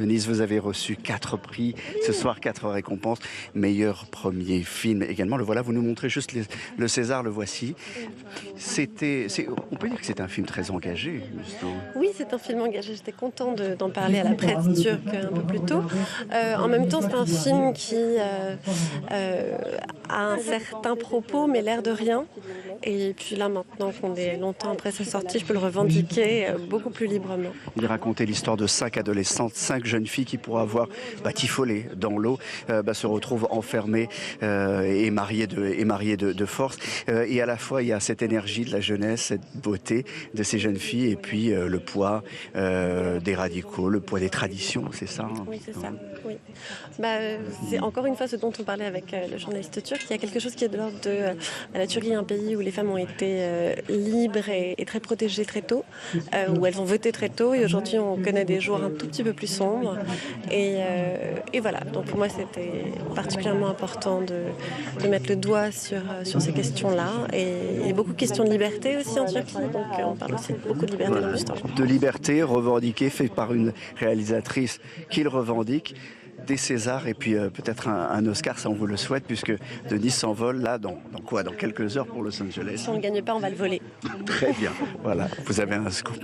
Denise, vous avez reçu 4 prix, ce soir 4 récompenses. Meilleur premier film également. Le voilà, vous nous montrez juste le César, le voici. On peut dire que c'est un film très engagé, justement. Oui, c'est un film engagé. J'étais contente d'en parler à la presse turque un peu plus tôt. En même temps, c'est un film qui a un certain propos, mais l'air de rien. Et puis là, maintenant qu'on est longtemps après sa sortie, je peux le revendiquer beaucoup plus librement. Il racontait l'histoire de 5 adolescentes, 5 jeunes filles qui, pour avoir batifolé dans l'eau, se retrouvent enfermées et mariées de force. Et à la fois, il y a cette énergie de la jeunesse, cette beauté de ces jeunes filles, et puis le poids des radicaux, le poids des traditions, c'est ça, hein? Oui, c'est ça. Oui. C'est encore une fois ce dont on parlait avec le journaliste turc. Il y a quelque chose qui est de l'ordre de la Turquie, un pays où les femmes ont été libres et très protégées très tôt, où elles ont voté très tôt, et aujourd'hui on connaît des jours un tout petit peu plus sombres. Et voilà, donc pour moi c'était particulièrement important de mettre le doigt sur ces questions-là, et beaucoup de questions de liberté aussi en Turquie, donc on parle aussi beaucoup de liberté dans l'histoire. De liberté revendiquée, fait par une réalisatrice qui le revendique, des Césars et puis peut-être un Oscar, ça on vous le souhaite, puisque Denise s'envole là dans quelques heures pour Los Angeles. Si on ne gagne pas, on va le voler. Très bien, voilà, vous avez un scoop.